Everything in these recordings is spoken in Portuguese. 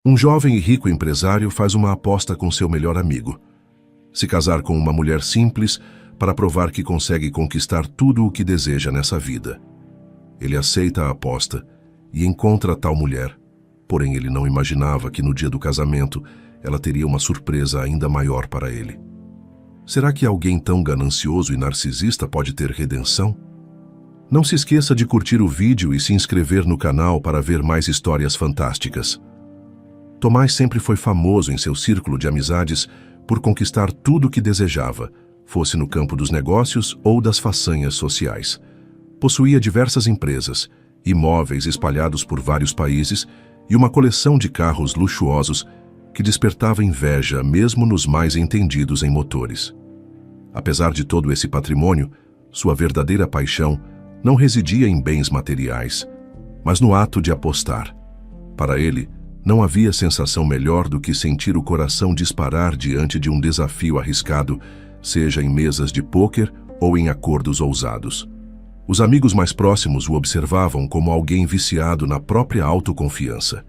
Um jovem e rico empresário faz uma aposta com seu melhor amigo. Se casar com uma mulher simples para provar que consegue conquistar tudo o que deseja nessa vida. Ele aceita a aposta e encontra tal mulher, porém ele não imaginava que no dia do casamento ela teria uma surpresa ainda maior para ele. Será que alguém tão ganancioso e narcisista pode ter redenção? Não se esqueça de curtir o vídeo e se inscrever no canal para ver mais histórias fantásticas. Tomás sempre foi famoso em seu círculo de amizades por conquistar tudo o que desejava, fosse no campo dos negócios ou das façanhas sociais. Possuía diversas empresas, imóveis espalhados por vários países e uma coleção de carros luxuosos que despertava inveja mesmo nos mais entendidos em motores. Apesar de todo esse patrimônio, sua verdadeira paixão não residia em bens materiais, mas no ato de apostar. Para ele, não havia sensação melhor do que sentir o coração disparar diante de um desafio arriscado, seja em mesas de pôquer ou em acordos ousados. Os amigos mais próximos o observavam como alguém viciado na própria autoconfiança.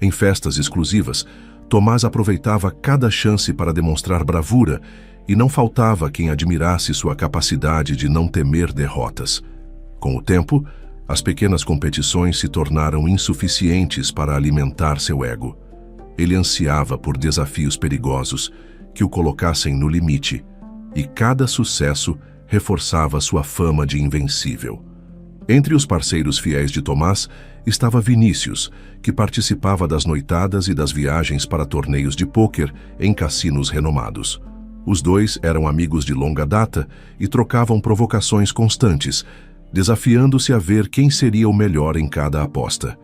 Em festas exclusivas, Tomás aproveitava cada chance para demonstrar bravura e não faltava quem admirasse sua capacidade de não temer derrotas. Com o tempo, as pequenas competições se tornaram insuficientes para alimentar seu ego. Ele ansiava por desafios perigosos que o colocassem no limite, e cada sucesso reforçava sua fama de invencível. Entre os parceiros fiéis de Tomás estava Vinícius, que participava das noitadas e das viagens para torneios de pôquer em cassinos renomados. Os dois eram amigos de longa data e trocavam provocações constantes, desafiando-se a ver quem seria o melhor em cada aposta.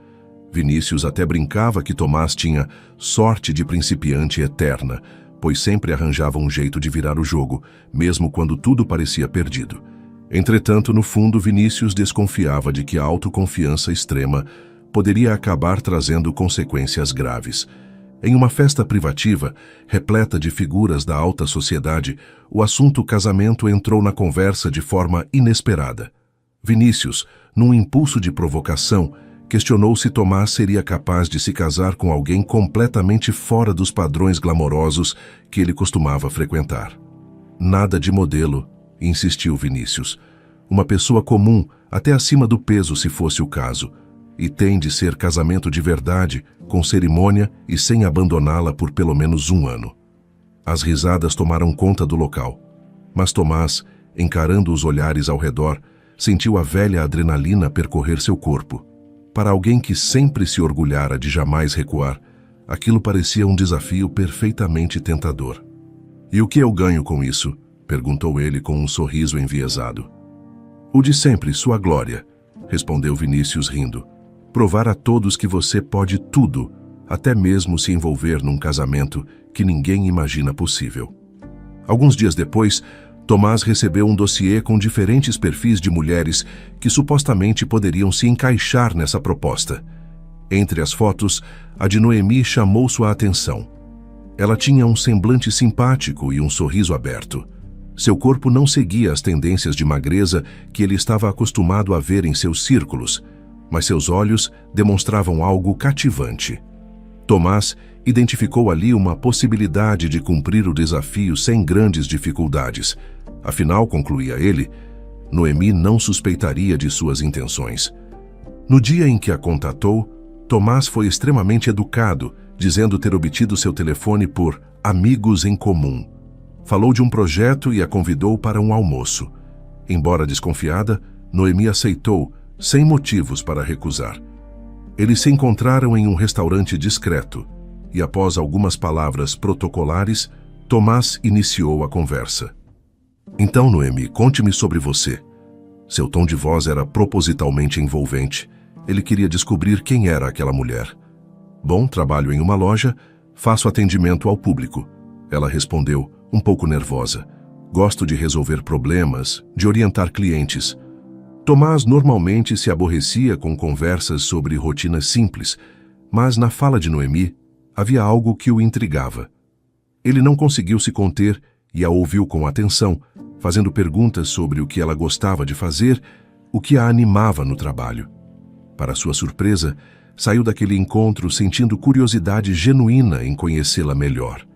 Vinícius até brincava que Tomás tinha sorte de principiante eterna, pois sempre arranjava um jeito de virar o jogo, mesmo quando tudo parecia perdido. Entretanto, no fundo, Vinícius desconfiava de que a autoconfiança extrema poderia acabar trazendo consequências graves. Em uma festa privativa, repleta de figuras da alta sociedade, o assunto casamento entrou na conversa de forma inesperada. Vinícius, num impulso de provocação, questionou se Tomás seria capaz de se casar com alguém completamente fora dos padrões glamourosos que ele costumava frequentar. Nada de modelo, insistiu Vinícius. Uma pessoa comum, até acima do peso se fosse o caso, e tem de ser casamento de verdade, com cerimônia e sem abandoná-la por pelo menos 1 ano. As risadas tomaram conta do local, mas Tomás, encarando os olhares ao redor, sentiu a velha adrenalina percorrer seu corpo. Para alguém que sempre se orgulhara de jamais recuar, aquilo parecia um desafio perfeitamente tentador. "E o que eu ganho com isso?" perguntou ele com um sorriso enviesado. "O de sempre, sua glória", respondeu Vinícius rindo. "Provar a todos que você pode tudo, até mesmo se envolver num casamento que ninguém imagina possível." Alguns dias depois, Tomás recebeu um dossiê com diferentes perfis de mulheres que supostamente poderiam se encaixar nessa proposta. Entre as fotos, a de Noemi chamou sua atenção. Ela tinha um semblante simpático e um sorriso aberto. Seu corpo não seguia as tendências de magreza que ele estava acostumado a ver em seus círculos, mas seus olhos demonstravam algo cativante. Tomás identificou ali uma possibilidade de cumprir o desafio sem grandes dificuldades. Afinal, concluía ele, Noemi não suspeitaria de suas intenções. No dia em que a contatou, Tomás foi extremamente educado, dizendo ter obtido seu telefone por amigos em comum. Falou de um projeto e a convidou para um almoço. Embora desconfiada, Noemi aceitou, sem motivos para recusar. Eles se encontraram em um restaurante discreto e, após algumas palavras protocolares, Tomás iniciou a conversa. "Então, Noemi, conte-me sobre você." Seu tom de voz era propositalmente envolvente. Ele queria descobrir quem era aquela mulher. "Bom, trabalho em uma loja, faço atendimento ao público." Ela respondeu, um pouco nervosa. "Gosto de resolver problemas, de orientar clientes." Tomás normalmente se aborrecia com conversas sobre rotinas simples, mas na fala de Noemi havia algo que o intrigava. Ele não conseguiu se conter e a ouviu com atenção, fazendo perguntas sobre o que ela gostava de fazer, o que a animava no trabalho. Para sua surpresa, saiu daquele encontro sentindo curiosidade genuína em conhecê-la melhor.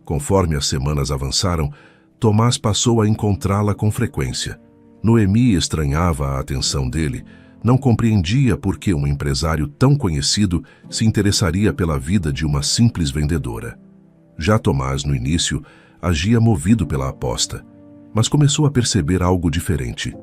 Conforme as semanas avançaram, Tomás passou a encontrá-la com frequência. Noemi estranhava a atenção dele, não compreendia por que um empresário tão conhecido se interessaria pela vida de uma simples vendedora. Já Tomás, no início, agia movido pela aposta, mas começou a perceber algo diferente.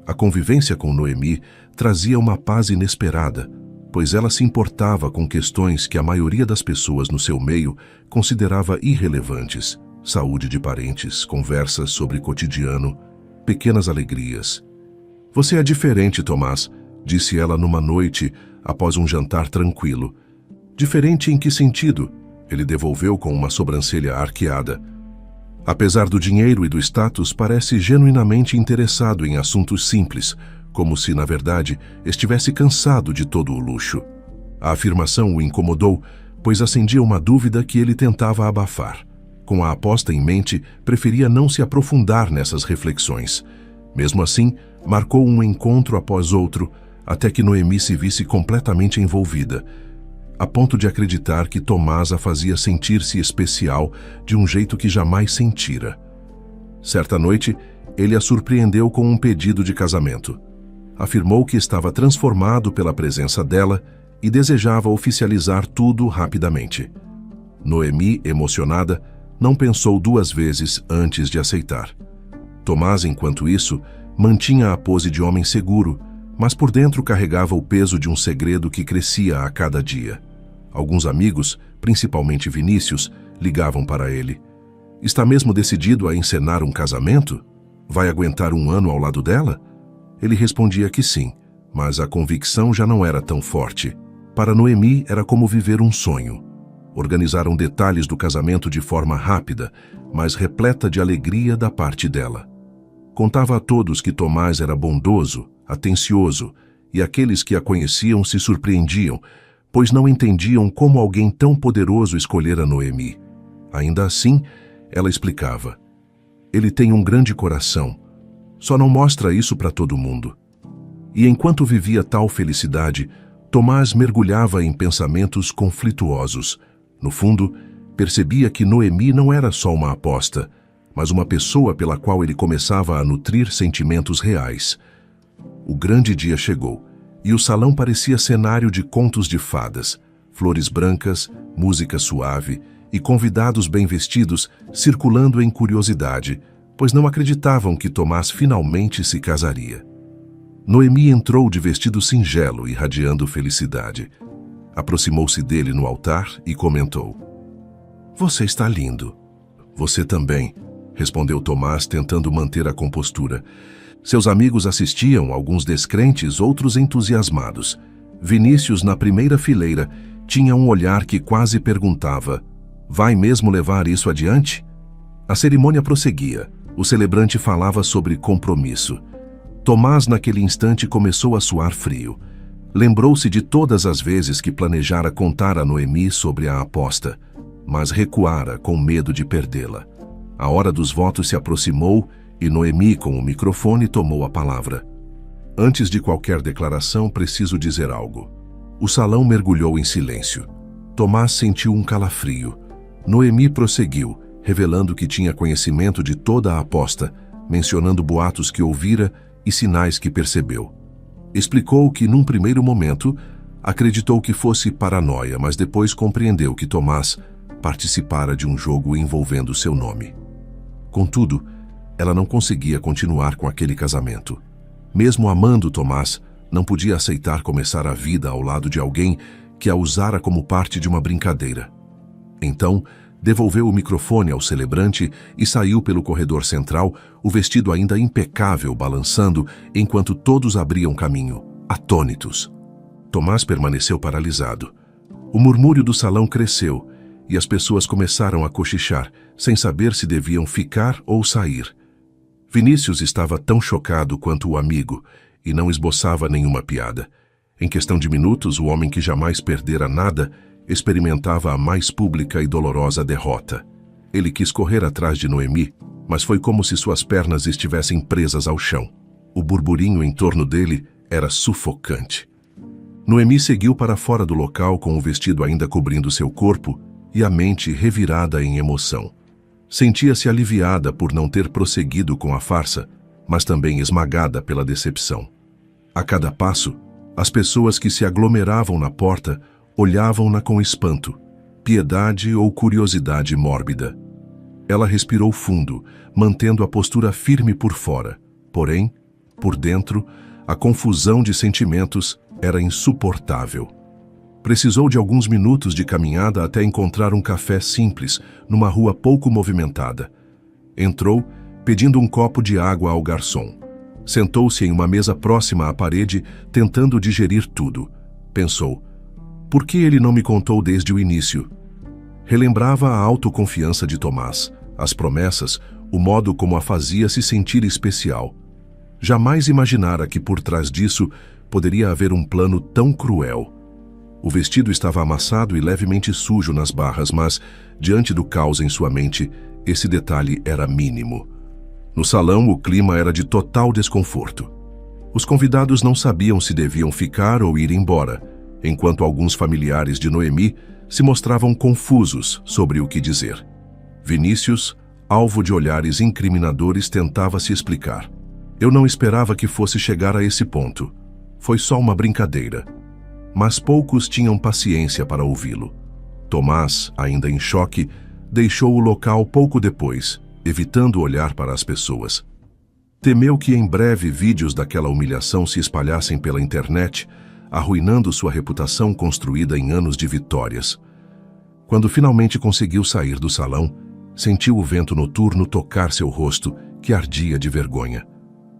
A convivência com Noemi trazia uma paz inesperada, pois ela se importava com questões que a maioria das pessoas no seu meio considerava irrelevantes: saúde de parentes, conversas sobre cotidiano, pequenas alegrias. "Você é diferente, Tomás", disse ela numa noite após um jantar tranquilo. "Diferente em que sentido?", ele devolveu com uma sobrancelha arqueada. "Apesar do dinheiro e do status, parece genuinamente interessado em assuntos simples, como se, na verdade, estivesse cansado de todo o luxo." A afirmação o incomodou, pois acendia uma dúvida que ele tentava abafar. Com a aposta em mente, preferia não se aprofundar nessas reflexões. Mesmo assim, marcou um encontro após outro, até que Noemi se visse completamente envolvida, a ponto de acreditar que Tomás a fazia sentir-se especial de um jeito que jamais sentira. Certa noite, ele a surpreendeu com um pedido de casamento. Afirmou que estava transformado pela presença dela e desejava oficializar tudo rapidamente. Noemi, emocionada, não pensou duas vezes antes de aceitar. Tomás, enquanto isso, mantinha a pose de homem seguro, mas por dentro carregava o peso de um segredo que crescia a cada dia. Alguns amigos, principalmente Vinícius, ligavam para ele. "Está mesmo decidido a encenar um casamento? Vai aguentar um ano ao lado dela?" Ele respondia que sim, mas a convicção já não era tão forte. Para Noemi era como viver um sonho. Organizaram detalhes do casamento de forma rápida, mas repleta de alegria da parte dela. Contava a todos que Tomás era bondoso, atencioso, e aqueles que a conheciam se surpreendiam, pois não entendiam como alguém tão poderoso escolhera Noemi. Ainda assim, ela explicava: "Ele tem um grande coração, só não mostra isso para todo mundo." E enquanto vivia tal felicidade, Tomás mergulhava em pensamentos conflituosos. No fundo, percebia que Noemi não era só uma aposta, mas uma pessoa pela qual ele começava a nutrir sentimentos reais. O grande dia chegou, e o salão parecia cenário de contos de fadas: flores brancas, música suave e convidados bem vestidos circulando em curiosidade, pois não acreditavam que Tomás finalmente se casaria. Noemi entrou de vestido singelo, irradiando felicidade. Aproximou-se dele no altar e comentou: "Você está lindo." "Você também", respondeu Tomás, tentando manter a compostura. Seus amigos assistiam, alguns descrentes, outros entusiasmados. Vinícius, na primeira fileira, tinha um olhar que quase perguntava: "Vai mesmo levar isso adiante?" A cerimônia prosseguia. O celebrante falava sobre compromisso. Tomás, naquele instante, começou a suar frio. Lembrou-se de todas as vezes que planejara contar a Noemi sobre a aposta, mas recuara com medo de perdê-la. A hora dos votos se aproximou e Noemi, com o microfone, tomou a palavra. "Antes de qualquer declaração, preciso dizer algo." O salão mergulhou em silêncio. Tomás sentiu um calafrio. Noemi prosseguiu, revelando que tinha conhecimento de toda a aposta, mencionando boatos que ouvira e sinais que percebeu. Explicou que, num primeiro momento, acreditou que fosse paranoia, mas depois compreendeu que Tomás participara de um jogo envolvendo seu nome. Contudo, ela não conseguia continuar com aquele casamento. Mesmo amando Tomás, não podia aceitar começar a vida ao lado de alguém que a usara como parte de uma brincadeira. Então, devolveu o microfone ao celebrante e saiu pelo corredor central, o vestido ainda impecável balançando enquanto todos abriam caminho, atônitos. Tomás permaneceu paralisado. O murmúrio do salão cresceu e as pessoas começaram a cochichar, sem saber se deviam ficar ou sair. Vinícius estava tão chocado quanto o amigo e não esboçava nenhuma piada. Em questão de minutos, o homem que jamais perdera nada experimentava a mais pública e dolorosa derrota. Ele quis correr atrás de Noemi, mas foi como se suas pernas estivessem presas ao chão. O burburinho em torno dele era sufocante. Noemi seguiu para fora do local com o vestido ainda cobrindo seu corpo e a mente revirada em emoção. Sentia-se aliviada por não ter prosseguido com a farsa, mas também esmagada pela decepção. A cada passo, as pessoas que se aglomeravam na porta olhavam-na com espanto, piedade ou curiosidade mórbida. Ela respirou fundo, mantendo a postura firme por fora. Porém, por dentro, a confusão de sentimentos era insuportável. Precisou de alguns minutos de caminhada até encontrar um café simples, numa rua pouco movimentada. Entrou, pedindo um copo de água ao garçom. Sentou-se em uma mesa próxima à parede, tentando digerir tudo. Pensou, por que ele não me contou desde o início? Relembrava a autoconfiança de Tomás, as promessas, o modo como a fazia se sentir especial. Jamais imaginara que por trás disso poderia haver um plano tão cruel. O vestido estava amassado e levemente sujo nas barras, mas, diante do caos em sua mente, esse detalhe era mínimo. No salão, o clima era de total desconforto. Os convidados não sabiam se deviam ficar ou ir embora, enquanto alguns familiares de Noemi se mostravam confusos sobre o que dizer. Vinícius, alvo de olhares incriminadores, tentava se explicar. Eu não esperava que fosse chegar a esse ponto. Foi só uma brincadeira. Mas poucos tinham paciência para ouvi-lo. Tomás, ainda em choque, deixou o local pouco depois, evitando olhar para as pessoas. Temeu que em breve vídeos daquela humilhação se espalhassem pela internet, arruinando sua reputação construída em anos de vitórias. Quando finalmente conseguiu sair do salão, sentiu o vento noturno tocar seu rosto, que ardia de vergonha.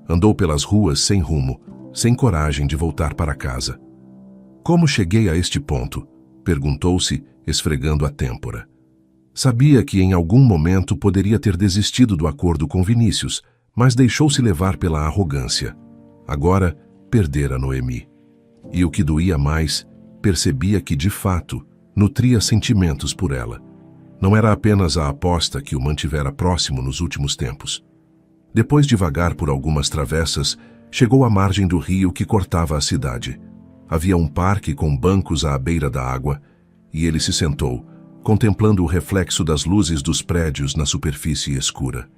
Andou pelas ruas sem rumo, sem coragem de voltar para casa. Como cheguei a este ponto? Perguntou-se, esfregando a têmpora. Sabia que em algum momento poderia ter desistido do acordo com Vinícius, mas deixou-se levar pela arrogância. Agora, perdera Noemi. E o que doía mais, percebia que, de fato, nutria sentimentos por ela. Não era apenas a aposta que o mantivera próximo nos últimos tempos. Depois de vagar por algumas travessas, chegou à margem do rio que cortava a cidade. Havia um parque com bancos à beira da água, e ele se sentou, contemplando o reflexo das luzes dos prédios na superfície escura.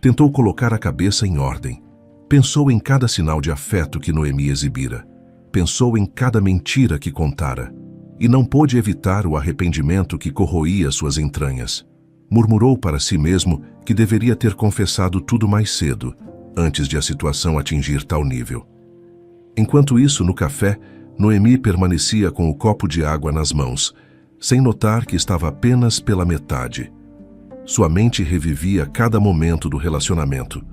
Tentou colocar a cabeça em ordem. Pensou em cada sinal de afeto que Noemi exibira. Pensou em cada mentira que contara. E não pôde evitar o arrependimento que corroía suas entranhas. Murmurou para si mesmo que deveria ter confessado tudo mais cedo, antes de a situação atingir tal nível. Enquanto isso, no café, Noemi permanecia com o copo de água nas mãos, sem notar que estava apenas pela metade. Sua mente revivia cada momento do relacionamento.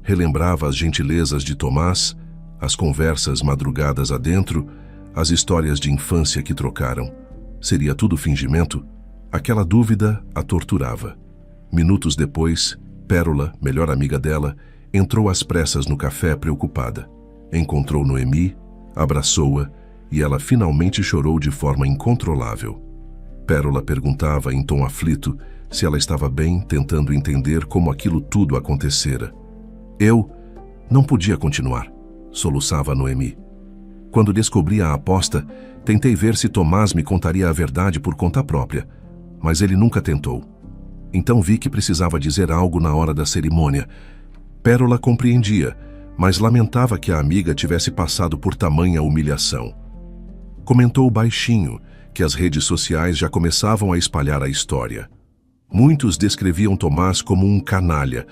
Relembrava as gentilezas de Tomás, as conversas madrugadas adentro, as histórias de infância que trocaram. Seria tudo fingimento? Aquela dúvida a torturava. Minutos depois, Pérola, melhor amiga dela, entrou às pressas no café preocupada. Encontrou Noemi, abraçou-a e ela finalmente chorou de forma incontrolável. Pérola perguntava em tom aflito se ela estava bem, tentando entender como aquilo tudo acontecera. Eu não podia continuar, soluçava Noemi. Quando descobri a aposta, tentei ver se Tomás me contaria a verdade por conta própria, mas ele nunca tentou. Então vi que precisava dizer algo na hora da cerimônia. Pérola compreendia, mas lamentava que a amiga tivesse passado por tamanha humilhação. Comentou baixinho que as redes sociais já começavam a espalhar a história. Muitos descreviam Tomás como um canalha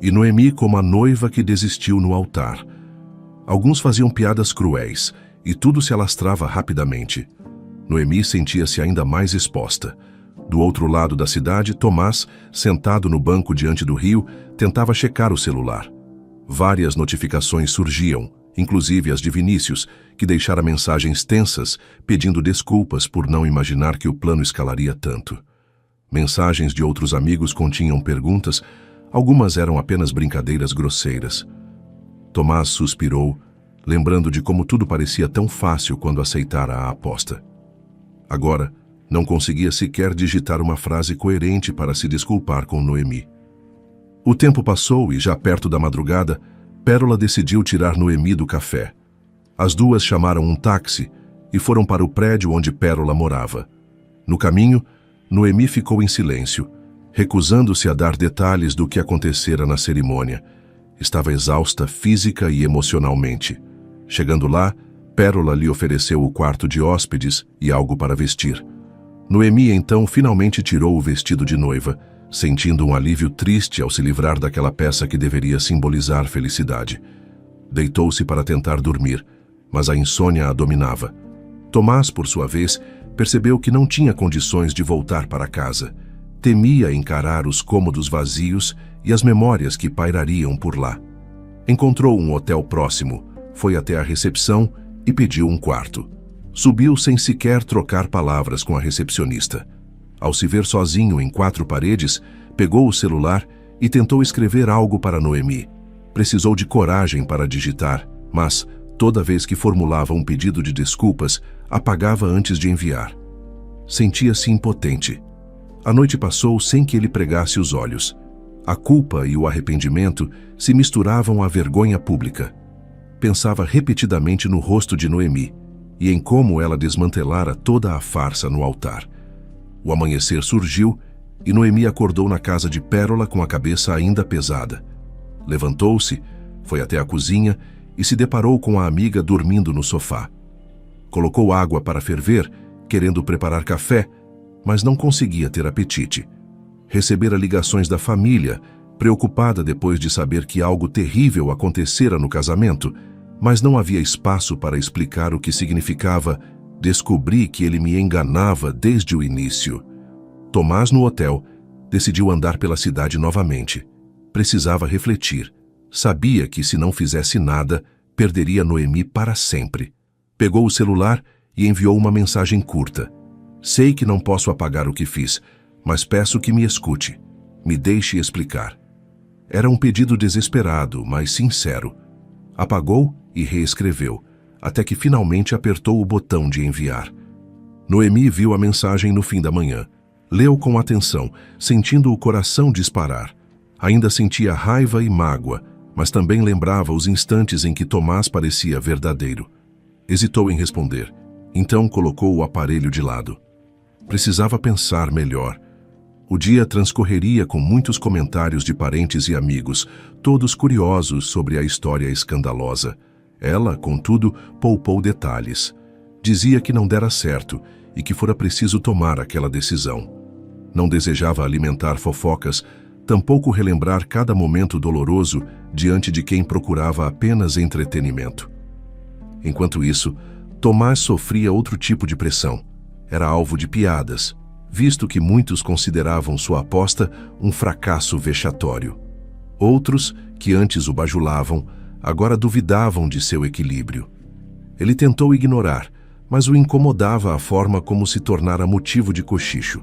e Noemi como a noiva que desistiu no altar. Alguns faziam piadas cruéis e tudo se alastrava rapidamente. Noemi sentia-se ainda mais exposta. Do outro lado da cidade, Tomás, sentado no banco diante do rio, tentava checar o celular. Várias notificações surgiam, inclusive as de Vinícius, que deixara mensagens tensas, pedindo desculpas por não imaginar que o plano escalaria tanto. Mensagens de outros amigos continham perguntas, algumas eram apenas brincadeiras grosseiras. Tomás suspirou, lembrando de como tudo parecia tão fácil quando aceitara a aposta. Agora, não conseguia sequer digitar uma frase coerente para se desculpar com Noemi. O tempo passou e, já perto da madrugada, Pérola decidiu tirar Noemi do café. As duas chamaram um táxi e foram para o prédio onde Pérola morava. No caminho, Noemi ficou em silêncio, recusando-se a dar detalhes do que acontecera na cerimônia. Estava exausta física e emocionalmente. Chegando lá, Pérola lhe ofereceu o quarto de hóspedes e algo para vestir. Noemi então finalmente tirou o vestido de noiva, sentindo um alívio triste ao se livrar daquela peça que deveria simbolizar felicidade. Deitou-se para tentar dormir, mas a insônia a dominava. Tomás, por sua vez, percebeu que não tinha condições de voltar para casa. Temia encarar os cômodos vazios e as memórias que pairariam por lá. Encontrou um hotel próximo, foi até a recepção e pediu um quarto. Subiu sem sequer trocar palavras com a recepcionista. Ao se ver sozinho em 4 paredes, pegou o celular e tentou escrever algo para Noemi. Precisou de coragem para digitar, mas, toda vez que formulava um pedido de desculpas, apagava antes de enviar. Sentia-se impotente. A noite passou sem que ele pregasse os olhos. A culpa e o arrependimento se misturavam à vergonha pública. Pensava repetidamente no rosto de Noemi e em como ela desmantelara toda a farsa no altar. O amanhecer surgiu e Noemi acordou na casa de Pérola com a cabeça ainda pesada. Levantou-se, foi até a cozinha e se deparou com a amiga dormindo no sofá. Colocou água para ferver, querendo preparar café, mas não conseguia ter apetite. Recebera ligações da família, preocupada depois de saber que algo terrível acontecera no casamento, mas não havia espaço para explicar o que significava "descobri que ele me enganava desde o início". Tomás, no hotel, decidiu andar pela cidade novamente. Precisava refletir. Sabia que, se não fizesse nada, perderia Noemi para sempre. Pegou o celular e enviou uma mensagem curta. Sei que não posso apagar o que fiz, mas peço que me escute. Me deixe explicar. Era um pedido desesperado, mas sincero. Apagou e reescreveu, até que finalmente apertou o botão de enviar. Noemi viu a mensagem no fim da manhã. Leu com atenção, sentindo o coração disparar. Ainda sentia raiva e mágoa, mas também lembrava os instantes em que Tomás parecia verdadeiro. Hesitou em responder, então colocou o aparelho de lado. Precisava pensar melhor. O dia transcorreria com muitos comentários de parentes e amigos, todos curiosos sobre a história escandalosa. Ela, contudo, poupou detalhes. Dizia que não dera certo e que fora preciso tomar aquela decisão. Não desejava alimentar fofocas, tampouco relembrar cada momento doloroso diante de quem procurava apenas entretenimento. Enquanto isso, Tomás sofria outro tipo de pressão. Era alvo de piadas, visto que muitos consideravam sua aposta um fracasso vexatório. Outros, que antes o bajulavam, agora duvidavam de seu equilíbrio. Ele tentou ignorar, mas o incomodava a forma como se tornara motivo de cochicho.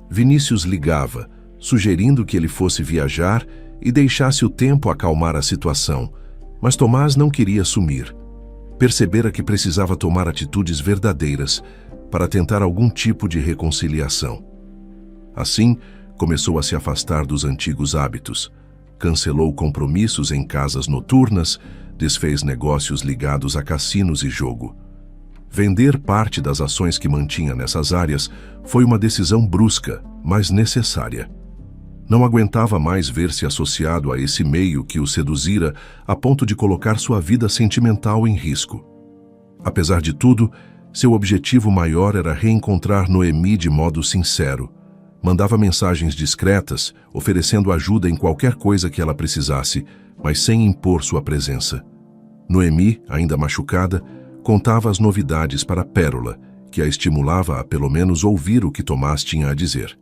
Vinícius ligava, sugerindo que ele fosse viajar e deixasse o tempo acalmar a situação, mas Tomás não queria sumir. Percebera que precisava tomar atitudes verdadeiras para tentar algum tipo de reconciliação. Assim, começou a se afastar dos antigos hábitos. Cancelou compromissos em casas noturnas, desfez negócios ligados a cassinos e jogo. Vender parte das ações que mantinha nessas áreas foi uma decisão brusca, mas necessária. Não aguentava mais ver-se associado a esse meio que o seduzira a ponto de colocar sua vida sentimental em risco. Apesar de tudo, seu objetivo maior era reencontrar Noemi de modo sincero. Mandava mensagens discretas, oferecendo ajuda em qualquer coisa que ela precisasse, mas sem impor sua presença. Noemi, ainda machucada, contava as novidades para Pérola, que a estimulava a pelo menos ouvir o que Tomás tinha a dizer.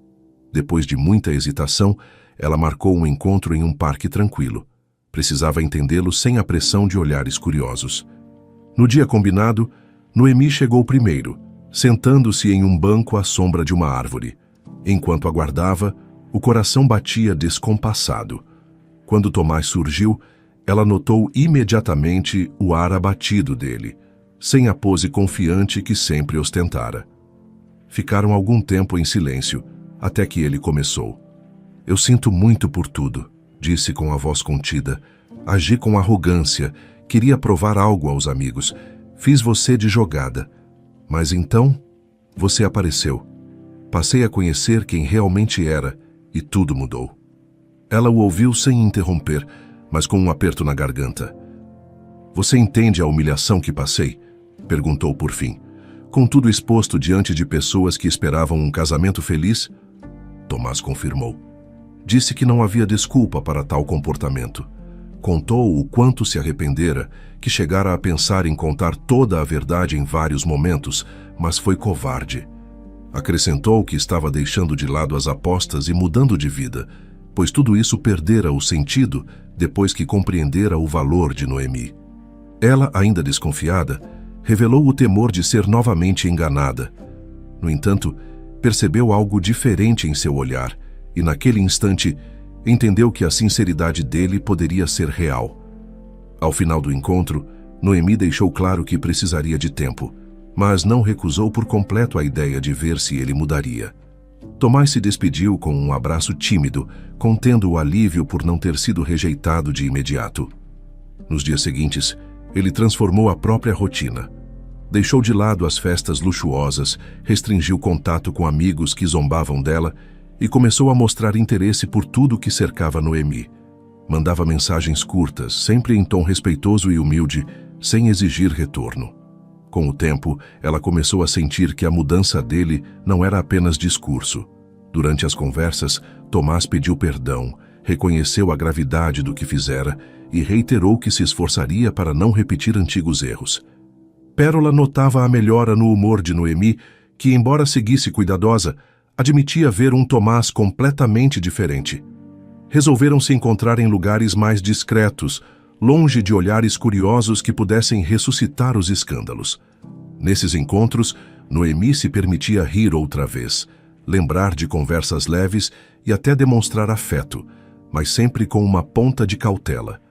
Depois de muita hesitação, ela marcou um encontro em um parque tranquilo. Precisava entendê-lo sem a pressão de olhares curiosos. No dia combinado, Noemi chegou primeiro, sentando-se em um banco à sombra de uma árvore. Enquanto aguardava, o coração batia descompassado. Quando Tomás surgiu, ela notou imediatamente o ar abatido dele, sem a pose confiante que sempre ostentara. Ficaram algum tempo em silêncio, até que ele começou. "Eu sinto muito por tudo", disse com a voz contida. "Agi com arrogância, queria provar algo aos amigos. Fiz você de jogada. Mas então, você apareceu. Passei a conhecer quem realmente era e tudo mudou. Ela o ouviu sem interromper, mas com um aperto na garganta. Você entende a humilhação que passei? Perguntou por fim. Com tudo exposto diante de pessoas que esperavam um casamento feliz? Tomás confirmou. Disse que não havia desculpa para tal comportamento. Contou o quanto se arrependera, que chegara a pensar em contar toda a verdade em vários momentos, mas foi covarde. Acrescentou que estava deixando de lado as apostas e mudando de vida, pois tudo isso perdera o sentido depois que compreendera o valor de Noemi. Ela, ainda desconfiada, revelou o temor de ser novamente enganada. No entanto, percebeu algo diferente em seu olhar e, naquele instante, entendeu que a sinceridade dele poderia ser real. Ao final do encontro, Noemi deixou claro que precisaria de tempo, mas não recusou por completo a ideia de ver se ele mudaria. Tomás se despediu com um abraço tímido, contendo o alívio por não ter sido rejeitado de imediato. Nos dias seguintes, ele transformou a própria rotina. Deixou de lado as festas luxuosas, restringiu contato com amigos que zombavam dela e começou a mostrar interesse por tudo que cercava Noemi. Mandava mensagens curtas, sempre em tom respeitoso e humilde, sem exigir retorno. Com o tempo, ela começou a sentir que a mudança dele não era apenas discurso. Durante as conversas, Tomás pediu perdão, reconheceu a gravidade do que fizera e reiterou que se esforçaria para não repetir antigos erros. Pérola notava a melhora no humor de Noemi, que, embora seguisse cuidadosa, admitia ver um Tomás completamente diferente. Resolveram se encontrar em lugares mais discretos, longe de olhares curiosos que pudessem ressuscitar os escândalos. Nesses encontros, Noemi se permitia rir outra vez, lembrar de conversas leves e até demonstrar afeto, mas sempre com uma ponta de cautela.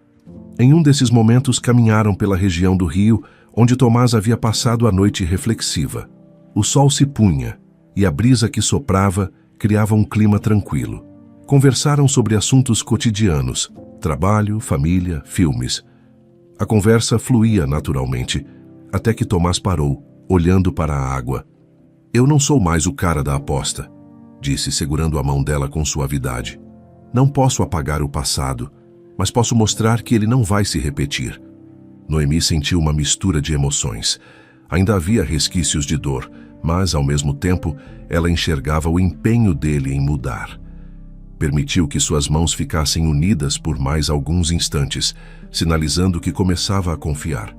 Em um desses momentos caminharam pela região do rio, onde Tomás havia passado a noite reflexiva. O sol se punha, e a brisa que soprava criava um clima tranquilo. Conversaram sobre assuntos cotidianos, trabalho, família, filmes. A conversa fluía naturalmente, até que Tomás parou, olhando para a água. Eu não sou mais o cara da aposta, disse, segurando a mão dela com suavidade. Não posso apagar o passado, mas posso mostrar que ele não vai se repetir. Noemi sentiu uma mistura de emoções. Ainda havia resquícios de dor, mas, ao mesmo tempo, ela enxergava o empenho dele em mudar. Permitiu que suas mãos ficassem unidas por mais alguns instantes, sinalizando que começava a confiar.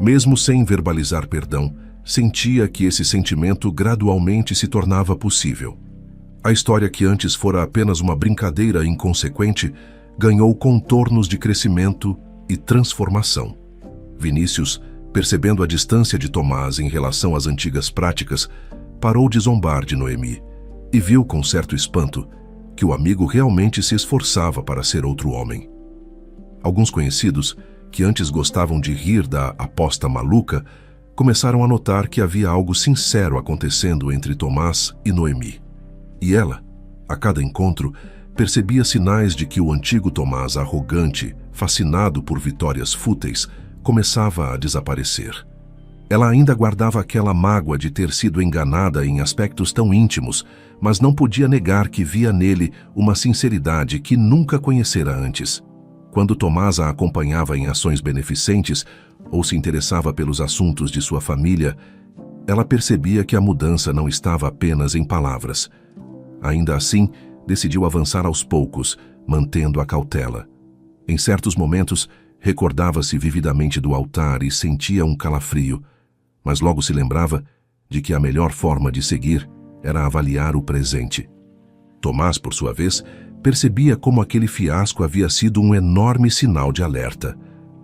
Mesmo sem verbalizar perdão, sentia que esse sentimento gradualmente se tornava possível. A história que antes fora apenas uma brincadeira inconsequente, ganhou contornos de crescimento e transformação. Vinícius, percebendo a distância de Tomás em relação às antigas práticas, parou de zombar de Noemi e viu com certo espanto que o amigo realmente se esforçava para ser outro homem. Alguns conhecidos, que antes gostavam de rir da aposta maluca, começaram a notar que havia algo sincero acontecendo entre Tomás e Noemi. E ela, a cada encontro, percebia sinais de que o antigo Tomás arrogante, fascinado por vitórias fúteis, começava a desaparecer. Ela ainda guardava aquela mágoa de ter sido enganada em aspectos tão íntimos, mas não podia negar que via nele uma sinceridade que nunca conhecera antes. Quando Tomás a acompanhava em ações beneficentes ou se interessava pelos assuntos de sua família, ela percebia que a mudança não estava apenas em palavras. Ainda assim, decidiu avançar aos poucos, mantendo a cautela. Em certos momentos, recordava-se vividamente do altar e sentia um calafrio, mas logo se lembrava de que a melhor forma de seguir era avaliar o presente. Tomás, por sua vez, percebia como aquele fiasco havia sido um enorme sinal de alerta.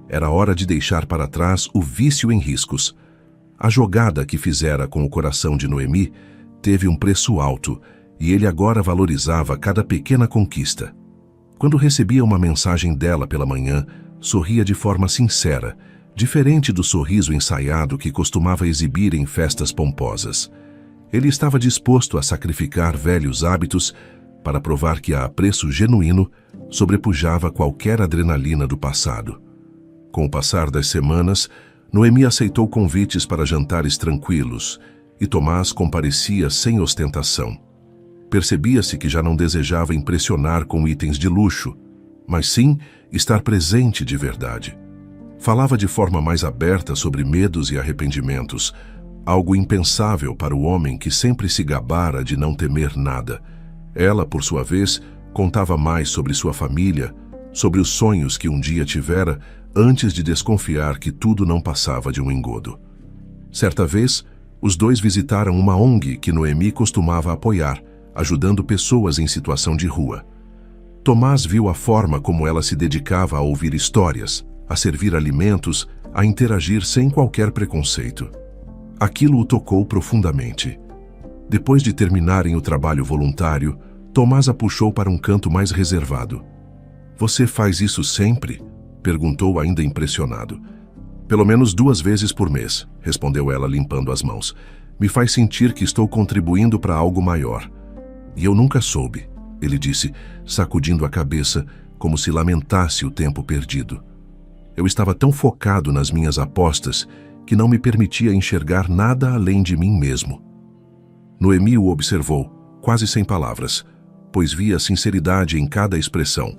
Era hora de deixar para trás o vício em riscos. A jogada que fizera com o coração de Noemi teve um preço alto e ele agora valorizava cada pequena conquista. Quando recebia uma mensagem dela pela manhã, sorria de forma sincera, diferente do sorriso ensaiado que costumava exibir em festas pomposas. Ele estava disposto a sacrificar velhos hábitos para provar que a apreço genuíno sobrepujava qualquer adrenalina do passado. Com o passar das semanas, Noemi aceitou convites para jantares tranquilos e Tomás comparecia sem ostentação. Percebia-se que já não desejava impressionar com itens de luxo, mas sim estar presente de verdade. Falava de forma mais aberta sobre medos e arrependimentos, algo impensável para o homem que sempre se gabara de não temer nada. Ela, por sua vez, contava mais sobre sua família, sobre os sonhos que um dia tivera, antes de desconfiar que tudo não passava de um engodo. Certa vez, os dois visitaram uma ONG que Noemi costumava apoiar, ajudando pessoas em situação de rua. Tomás viu a forma como ela se dedicava a ouvir histórias, a servir alimentos, a interagir sem qualquer preconceito. Aquilo o tocou profundamente. Depois de terminarem o trabalho voluntário, Tomás a puxou para um canto mais reservado. "Você faz isso sempre?" perguntou ainda impressionado. "Pelo menos 2 vezes por mês", respondeu ela limpando as mãos. "Me faz sentir que estou contribuindo para algo maior." "E eu nunca soube", ele disse, sacudindo a cabeça como se lamentasse o tempo perdido. "Eu estava tão focado nas minhas apostas que não me permitia enxergar nada além de mim mesmo." Noemi o observou, quase sem palavras, pois via sinceridade em cada expressão.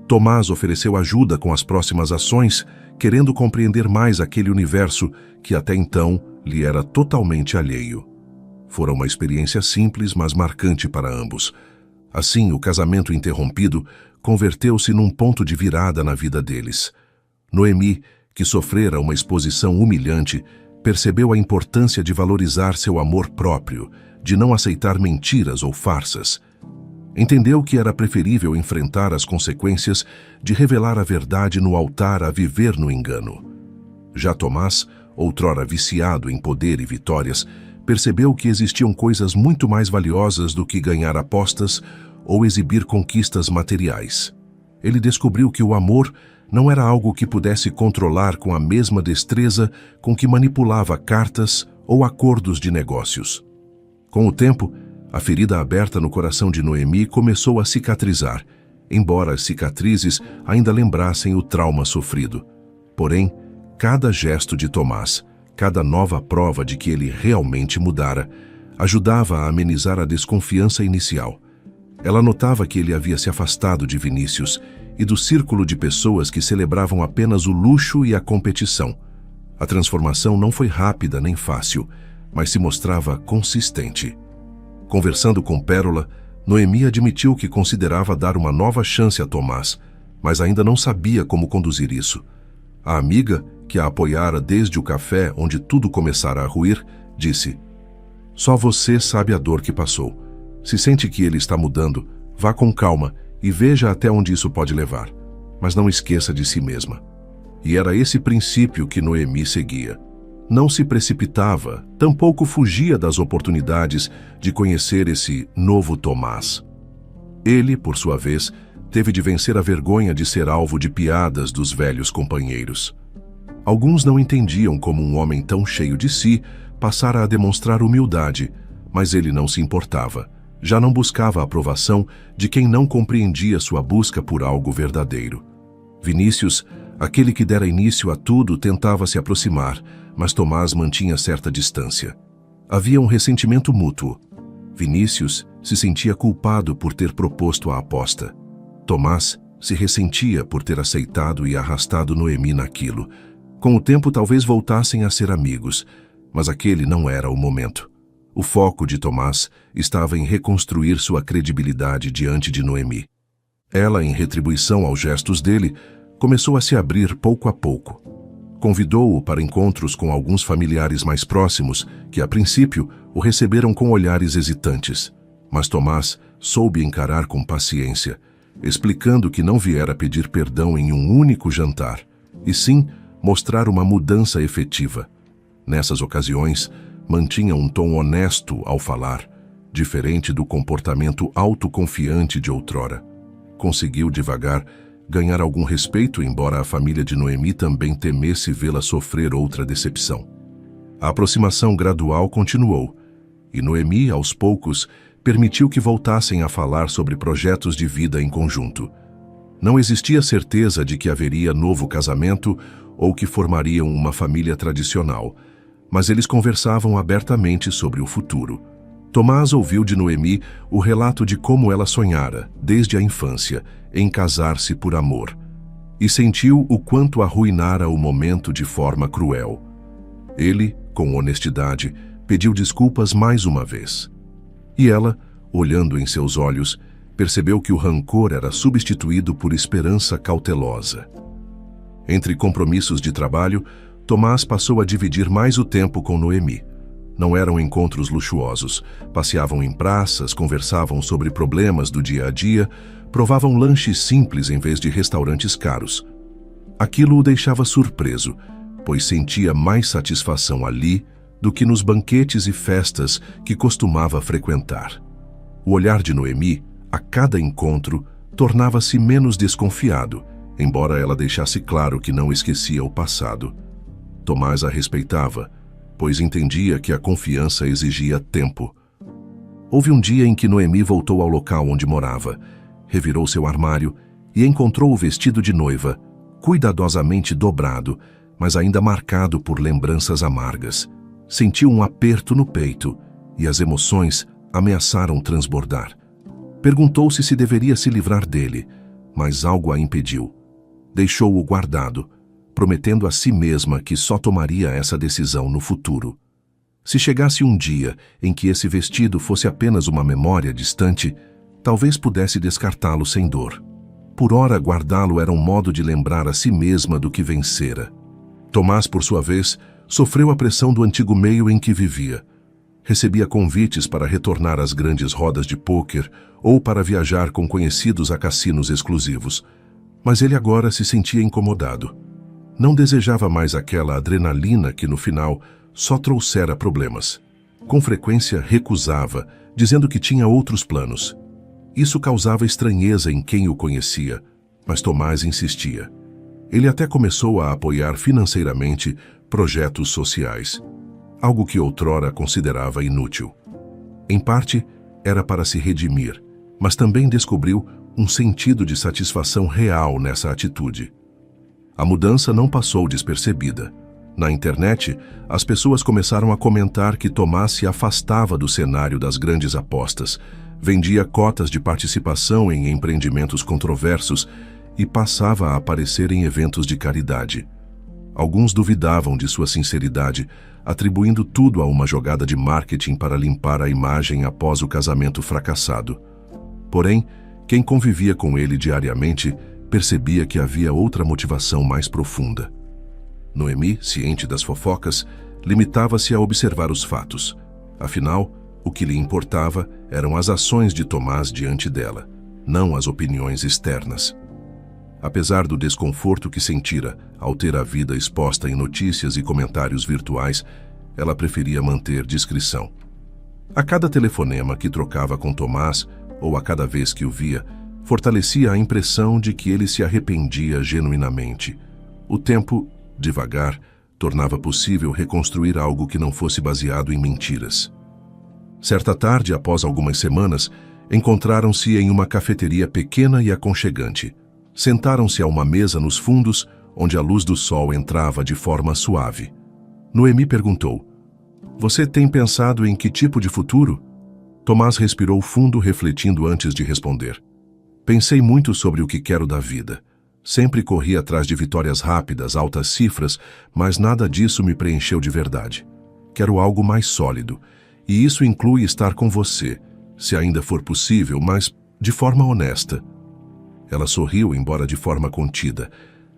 Tomás ofereceu ajuda com as próximas ações, querendo compreender mais aquele universo que até então lhe era totalmente alheio. Fora uma experiência simples, mas marcante para ambos. Assim, o casamento interrompido converteu-se num ponto de virada na vida deles. Noemi, que sofrera uma exposição humilhante, percebeu a importância de valorizar seu amor próprio, de não aceitar mentiras ou farsas. Entendeu que era preferível enfrentar as consequências de revelar a verdade no altar a viver no engano. Já Tomás, outrora viciado em poder e vitórias, percebeu que existiam coisas muito mais valiosas do que ganhar apostas ou exibir conquistas materiais. Ele descobriu que o amor não era algo que pudesse controlar com a mesma destreza com que manipulava cartas ou acordos de negócios. Com o tempo, a ferida aberta no coração de Noemi começou a cicatrizar, embora as cicatrizes ainda lembrassem o trauma sofrido. Porém, cada gesto de Tomás, cada nova prova de que ele realmente mudara, ajudava a amenizar a desconfiança inicial. Ela notava que ele havia se afastado de Vinícius e do círculo de pessoas que celebravam apenas o luxo e a competição. A transformação não foi rápida nem fácil, mas se mostrava consistente. Conversando com Pérola, Noemi admitiu que considerava dar uma nova chance a Tomás, mas ainda não sabia como conduzir isso. A amiga, que a apoiara desde o café onde tudo começara a ruir, disse: "Só você sabe a dor que passou. Se sente que ele está mudando, vá com calma e veja até onde isso pode levar. Mas não esqueça de si mesma." E era esse princípio que Noemi seguia. Não se precipitava, tampouco fugia das oportunidades de conhecer esse novo Tomás. Ele, por sua vez, teve de vencer a vergonha de ser alvo de piadas dos velhos companheiros. Alguns não entendiam como um homem tão cheio de si passara a demonstrar humildade, mas ele não se importava. Já não buscava a aprovação de quem não compreendia sua busca por algo verdadeiro. Vinícius, aquele que dera início a tudo, tentava se aproximar, mas Tomás mantinha certa distância. Havia um ressentimento mútuo. Vinícius se sentia culpado por ter proposto a aposta. Tomás se ressentia por ter aceitado e arrastado Noemi naquilo. Com o tempo talvez voltassem a ser amigos, mas aquele não era o momento. O foco de Tomás estava em reconstruir sua credibilidade diante de Noemi. Ela, em retribuição aos gestos dele, começou a se abrir pouco a pouco. Convidou-o para encontros com alguns familiares mais próximos, que a princípio o receberam com olhares hesitantes. Mas Tomás soube encarar com paciência, explicando que não viera pedir perdão em um único jantar, e sim mostrar uma mudança efetiva. Nessas ocasiões, mantinha um tom honesto ao falar, diferente do comportamento autoconfiante de outrora. Conseguiu devagar ganhar algum respeito, embora a família de Noemi também temesse vê-la sofrer outra decepção. A aproximação gradual continuou, e Noemi, aos poucos, permitiu que voltassem a falar sobre projetos de vida em conjunto. Não existia certeza de que haveria novo casamento ou que formariam uma família tradicional, mas eles conversavam abertamente sobre o futuro. Tomás ouviu de Noemi o relato de como ela sonhara, desde a infância, em casar-se por amor, e sentiu o quanto arruinara o momento de forma cruel. Ele, com honestidade, pediu desculpas mais uma vez. E ela, olhando em seus olhos, percebeu que o rancor era substituído por esperança cautelosa. Entre compromissos de trabalho, Tomás passou a dividir mais o tempo com Noemi. Não eram encontros luxuosos, passeavam em praças, conversavam sobre problemas do dia a dia, provavam lanches simples em vez de restaurantes caros. Aquilo o deixava surpreso, pois sentia mais satisfação ali do que nos banquetes e festas que costumava frequentar. O olhar de Noemi, a cada encontro, tornava-se menos desconfiado, embora ela deixasse claro que não esquecia o passado. Tomás a respeitava, pois entendia que a confiança exigia tempo. Houve um dia em que Noemi voltou ao local onde morava, revirou seu armário e encontrou o vestido de noiva, cuidadosamente dobrado, mas ainda marcado por lembranças amargas. Sentiu um aperto no peito e as emoções ameaçaram transbordar. Perguntou-se se deveria se livrar dele, mas algo a impediu. Deixou-o guardado, prometendo a si mesma que só tomaria essa decisão no futuro. Se chegasse um dia em que esse vestido fosse apenas uma memória distante, talvez pudesse descartá-lo sem dor. Por ora, guardá-lo era um modo de lembrar a si mesma do que vencera. Tomás, por sua vez, sofreu a pressão do antigo meio em que vivia. Recebia convites para retornar às grandes rodas de pôquer ou para viajar com conhecidos a cassinos exclusivos. Mas ele agora se sentia incomodado. Não desejava mais aquela adrenalina que, no final, só trouxera problemas. Com frequência recusava, dizendo que tinha outros planos. Isso causava estranheza em quem o conhecia, mas Tomás insistia. Ele até começou a apoiar financeiramente projetos sociais, algo que outrora considerava inútil. Em parte, era para se redimir, mas também descobriu um sentido de satisfação real nessa atitude. A mudança não passou despercebida. Na internet, as pessoas começaram a comentar que Tomás se afastava do cenário das grandes apostas, vendia cotas de participação em empreendimentos controversos e passava a aparecer em eventos de caridade. Alguns duvidavam de sua sinceridade, atribuindo tudo a uma jogada de marketing para limpar a imagem após o casamento fracassado. Porém, quem convivia com ele diariamente percebia que havia outra motivação mais profunda. Noemi, ciente das fofocas, limitava-se a observar os fatos. Afinal, o que lhe importava eram as ações de Tomás diante dela, não as opiniões externas. Apesar do desconforto que sentira ao ter a vida exposta em notícias e comentários virtuais, ela preferia manter discrição. A cada telefonema que trocava com Tomás, ou a cada vez que o via, fortalecia a impressão de que ele se arrependia genuinamente. O tempo, devagar, tornava possível reconstruir algo que não fosse baseado em mentiras. Certa tarde, após algumas semanas, encontraram-se em uma cafeteria pequena e aconchegante. Sentaram-se a uma mesa nos fundos, onde a luz do sol entrava de forma suave. Noemi perguntou: "Você tem pensado em que tipo de futuro?" Tomás respirou fundo, refletindo antes de responder. "Pensei muito sobre o que quero da vida. Sempre corri atrás de vitórias rápidas, altas cifras, mas nada disso me preencheu de verdade. Quero algo mais sólido, e isso inclui estar com você, se ainda for possível, mas de forma honesta." Ela sorriu, embora de forma contida.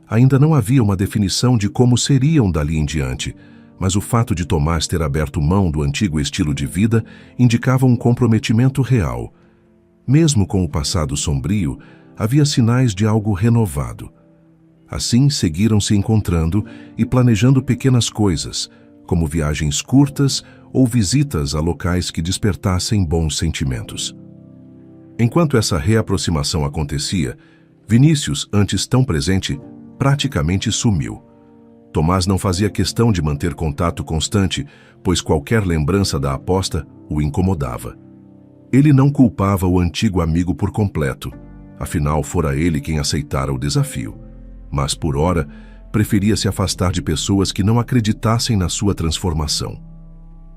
Ainda não havia uma definição de como seriam dali em diante, mas o fato de Tomás ter aberto mão do antigo estilo de vida indicava um comprometimento real. Mesmo com o passado sombrio, havia sinais de algo renovado. Assim, seguiram se encontrando e planejando pequenas coisas, como viagens curtas ou visitas a locais que despertassem bons sentimentos. Enquanto essa reaproximação acontecia, Vinícius, antes tão presente, praticamente sumiu. Tomás não fazia questão de manter contato constante, pois qualquer lembrança da aposta o incomodava. Ele não culpava o antigo amigo por completo, afinal fora ele quem aceitara o desafio. Mas, por ora, preferia se afastar de pessoas que não acreditassem na sua transformação.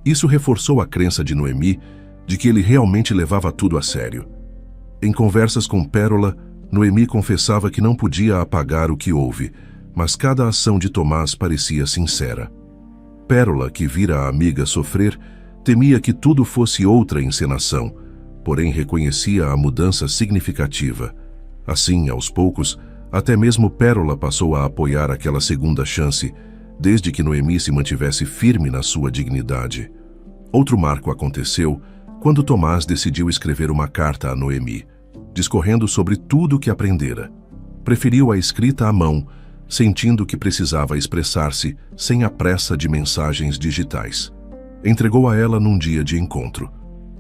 Isso reforçou a crença de Noemi de que ele realmente levava tudo a sério. Em conversas com Pérola, Noemi confessava que não podia apagar o que houve, mas cada ação de Tomás parecia sincera. Pérola, que vira a amiga sofrer, temia que tudo fosse outra encenação, porém reconhecia a mudança significativa. Assim, aos poucos, até mesmo Pérola passou a apoiar aquela segunda chance, desde que Noemi se mantivesse firme na sua dignidade. Outro marco aconteceu quando Tomás decidiu escrever uma carta a Noemi, discorrendo sobre tudo o que aprendera. Preferiu a escrita à mão, sentindo que precisava expressar-se sem a pressa de mensagens digitais. Entregou a ela num dia de encontro.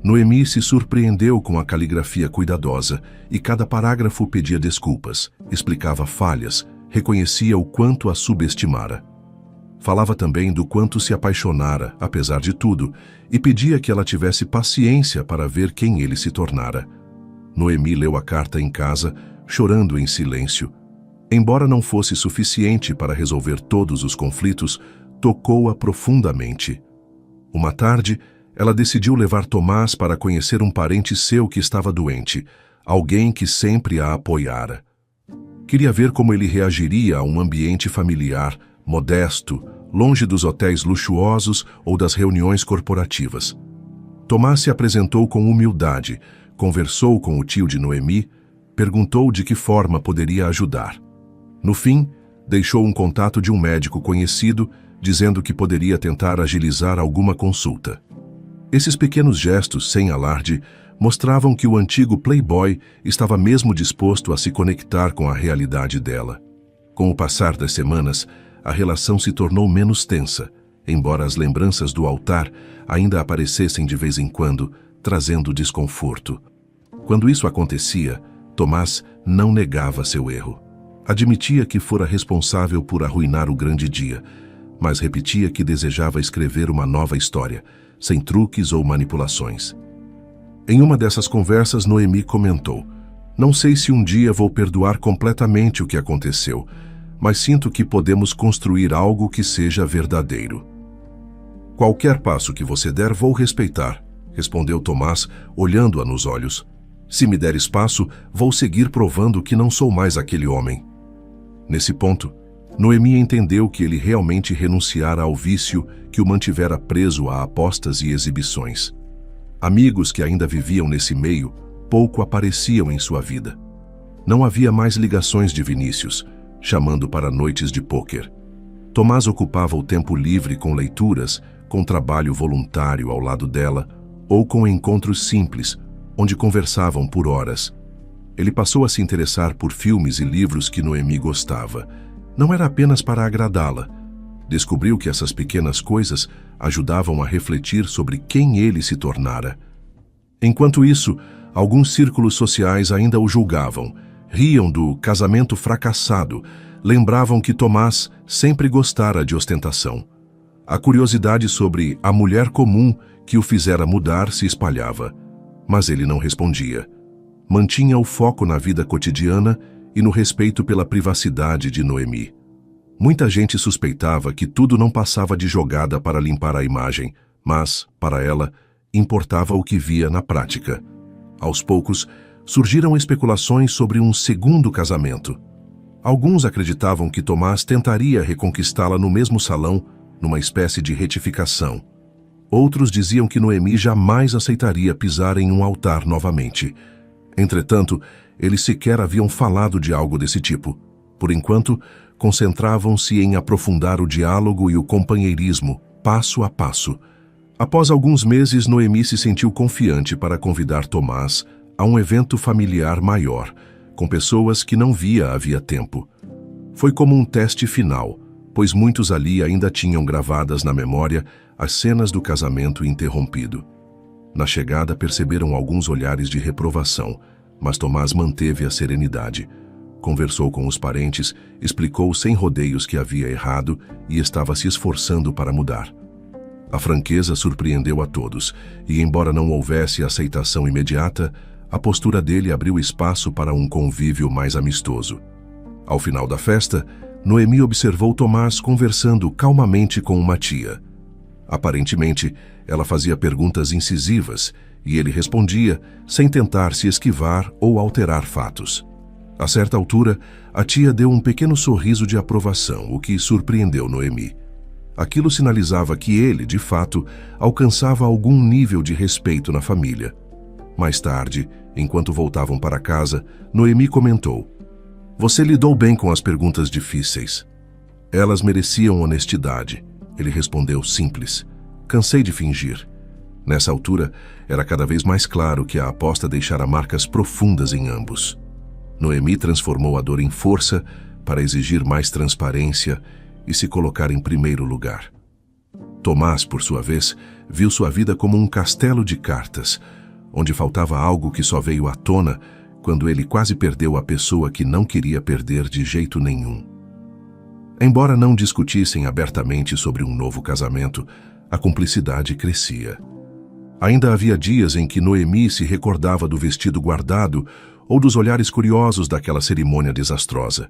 Noemi se surpreendeu com a caligrafia cuidadosa e cada parágrafo pedia desculpas, explicava falhas, reconhecia o quanto a subestimara. Falava também do quanto se apaixonara, apesar de tudo, e pedia que ela tivesse paciência para ver quem ele se tornara. Noemi leu a carta em casa, chorando em silêncio. Embora não fosse suficiente para resolver todos os conflitos, tocou-a profundamente. Uma tarde, ela decidiu levar Tomás para conhecer um parente seu que estava doente, alguém que sempre a apoiara. Queria ver como ele reagiria a um ambiente familiar, modesto, longe dos hotéis luxuosos ou das reuniões corporativas. Tomás se apresentou com humildade, conversou com o tio de Noemi, perguntou de que forma poderia ajudar. No fim, deixou um contato de um médico conhecido, dizendo que poderia tentar agilizar alguma consulta. Esses pequenos gestos, sem alarde, mostravam que o antigo playboy estava mesmo disposto a se conectar com a realidade dela. Com o passar das semanas, a relação se tornou menos tensa, embora as lembranças do altar ainda aparecessem de vez em quando, trazendo desconforto. Quando isso acontecia, Tomás não negava seu erro. Admitia que fora responsável por arruinar o grande dia, mas repetia que desejava escrever uma nova história, sem truques ou manipulações. Em uma dessas conversas, Noemi comentou: "Não sei se um dia vou perdoar completamente o que aconteceu, mas sinto que podemos construir algo que seja verdadeiro." "Qualquer passo que você der, vou respeitar", respondeu Tomás, olhando-a nos olhos. "Se me der espaço, vou seguir provando que não sou mais aquele homem." Nesse ponto, Noemi entendeu que ele realmente renunciara ao vício que o mantivera preso a apostas e exibições. Amigos que ainda viviam nesse meio pouco apareciam em sua vida. Não havia mais ligações de Vinícius, chamando para noites de pôquer. Tomás ocupava o tempo livre com leituras, com trabalho voluntário ao lado dela, ou com encontros simples, onde conversavam por horas. Ele passou a se interessar por filmes e livros que Noemi gostava. Não era apenas para agradá-la. Descobriu que essas pequenas coisas ajudavam a refletir sobre quem ele se tornara. Enquanto isso, alguns círculos sociais ainda o julgavam, riam do casamento fracassado, lembravam que Tomás sempre gostara de ostentação. A curiosidade sobre a mulher comum que o fizera mudar se espalhava, mas ele não respondia. Mantinha o foco na vida cotidiana e no respeito pela privacidade de Noemi. Muita gente suspeitava que tudo não passava de jogada para limpar a imagem, mas, para ela, importava o que via na prática. Aos poucos, surgiram especulações sobre um segundo casamento. Alguns acreditavam que Tomás tentaria reconquistá-la no mesmo salão, numa espécie de retificação. Outros diziam que Noemi jamais aceitaria pisar em um altar novamente. Entretanto, eles sequer haviam falado de algo desse tipo. Por enquanto, concentravam-se em aprofundar o diálogo e o companheirismo, passo a passo. Após alguns meses, Noemi se sentiu confiante para convidar Tomás a um evento familiar maior, com pessoas que não via havia tempo. Foi como um teste final, pois muitos ali ainda tinham gravadas na memória as cenas do casamento interrompido. Na chegada, perceberam alguns olhares de reprovação, mas Tomás manteve a serenidade. Conversou com os parentes, explicou sem rodeios que havia errado e estava se esforçando para mudar. A franqueza surpreendeu a todos, e embora não houvesse aceitação imediata, a postura dele abriu espaço para um convívio mais amistoso. Ao final da festa, Noemi observou Tomás conversando calmamente com uma tia. Aparentemente, ela fazia perguntas incisivas e ele respondia sem tentar se esquivar ou alterar fatos. A certa altura, a tia deu um pequeno sorriso de aprovação, o que surpreendeu Noemi. Aquilo sinalizava que ele, de fato, alcançava algum nível de respeito na família. Mais tarde, enquanto voltavam para casa, Noemi comentou: "Você lidou bem com as perguntas difíceis." "Elas mereciam honestidade." Ele respondeu simples: "Cansei de fingir." Nessa altura, era cada vez mais claro que a aposta deixara marcas profundas em ambos. Noemi transformou a dor em força para exigir mais transparência e se colocar em primeiro lugar. Tomás, por sua vez, viu sua vida como um castelo de cartas, onde faltava algo que só veio à tona quando ele quase perdeu a pessoa que não queria perder de jeito nenhum. Embora não discutissem abertamente sobre um novo casamento, a cumplicidade crescia. Ainda havia dias em que Noemi se recordava do vestido guardado ou dos olhares curiosos daquela cerimônia desastrosa.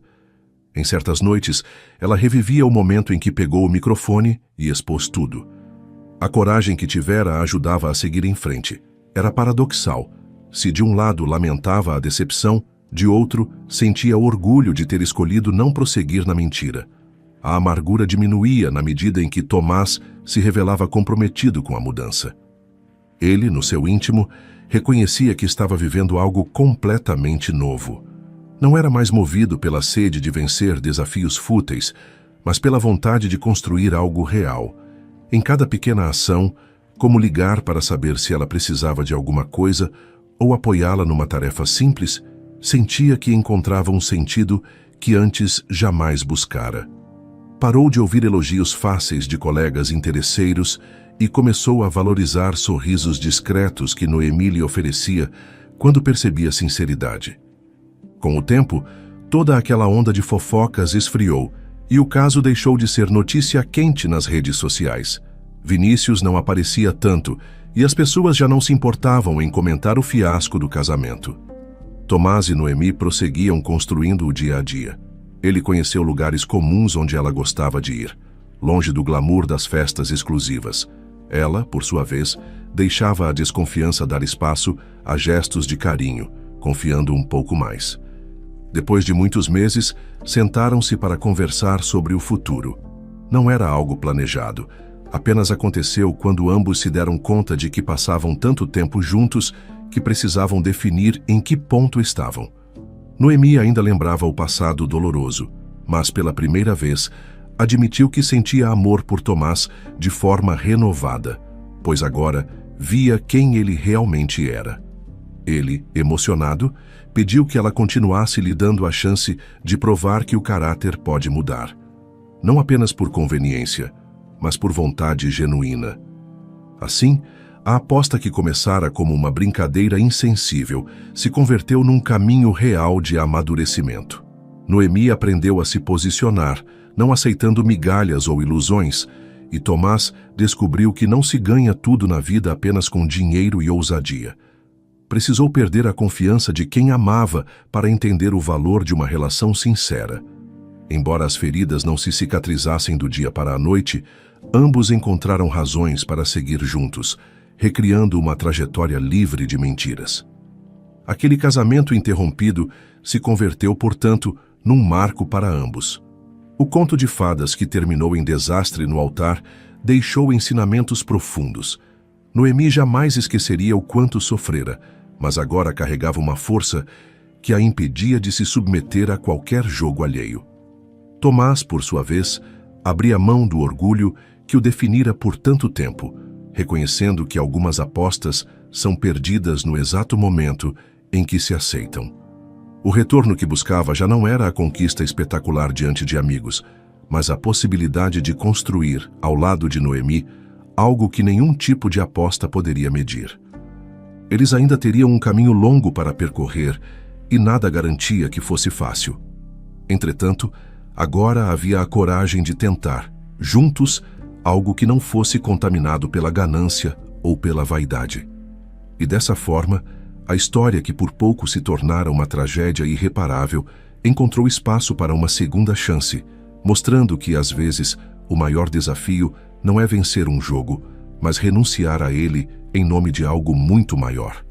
Em certas noites, ela revivia o momento em que pegou o microfone e expôs tudo. A coragem que tivera a ajudava a seguir em frente. Era paradoxal. Se de um lado lamentava a decepção, de outro sentia orgulho de ter escolhido não prosseguir na mentira. A amargura diminuía na medida em que Tomás se revelava comprometido com a mudança. Ele, no seu íntimo, reconhecia que estava vivendo algo completamente novo. Não era mais movido pela sede de vencer desafios fúteis, mas pela vontade de construir algo real. Em cada pequena ação, como ligar para saber se ela precisava de alguma coisa ou apoiá-la numa tarefa simples, sentia que encontrava um sentido que antes jamais buscara. Parou de ouvir elogios fáceis de colegas interesseiros e começou a valorizar sorrisos discretos que Noemi lhe oferecia quando percebia sinceridade. Com o tempo, toda aquela onda de fofocas esfriou e o caso deixou de ser notícia quente nas redes sociais. Vinícius não aparecia tanto e as pessoas já não se importavam em comentar o fiasco do casamento. Tomás e Noemi prosseguiam construindo o dia a dia. Ele conheceu lugares comuns onde ela gostava de ir, longe do glamour das festas exclusivas. Ela, por sua vez, deixava a desconfiança dar espaço a gestos de carinho, confiando um pouco mais. Depois de muitos meses, sentaram-se para conversar sobre o futuro. Não era algo planejado, apenas aconteceu quando ambos se deram conta de que passavam tanto tempo juntos que precisavam definir em que ponto estavam. Noemi ainda lembrava o passado doloroso, mas pela primeira vez admitiu que sentia amor por Tomás de forma renovada, pois agora via quem ele realmente era. Ele, emocionado, pediu que ela continuasse lhe dando a chance de provar que o caráter pode mudar. Não apenas por conveniência, mas por vontade genuína. Assim, a aposta que começara como uma brincadeira insensível se converteu num caminho real de amadurecimento. Noemi aprendeu a se posicionar, não aceitando migalhas ou ilusões, e Tomás descobriu que não se ganha tudo na vida apenas com dinheiro e ousadia. Precisou perder a confiança de quem amava para entender o valor de uma relação sincera. Embora as feridas não se cicatrizassem do dia para a noite, ambos encontraram razões para seguir juntos, recriando uma trajetória livre de mentiras. Aquele casamento interrompido se converteu, portanto, num marco para ambos. O conto de fadas que terminou em desastre no altar deixou ensinamentos profundos. Noemi jamais esqueceria o quanto sofrera, mas agora carregava uma força que a impedia de se submeter a qualquer jogo alheio. Tomás, por sua vez, abria mão do orgulho que o definira por tanto tempo, reconhecendo que algumas apostas são perdidas no exato momento em que se aceitam. O retorno que buscava já não era a conquista espetacular diante de amigos, mas a possibilidade de construir, ao lado de Noemi, algo que nenhum tipo de aposta poderia medir. Eles ainda teriam um caminho longo para percorrer e nada garantia que fosse fácil. Entretanto, agora havia a coragem de tentar, juntos, algo que não fosse contaminado pela ganância ou pela vaidade. E dessa forma, a história que por pouco se tornara uma tragédia irreparável encontrou espaço para uma segunda chance, mostrando que, às vezes, o maior desafio não é vencer um jogo, mas renunciar a ele em nome de algo muito maior.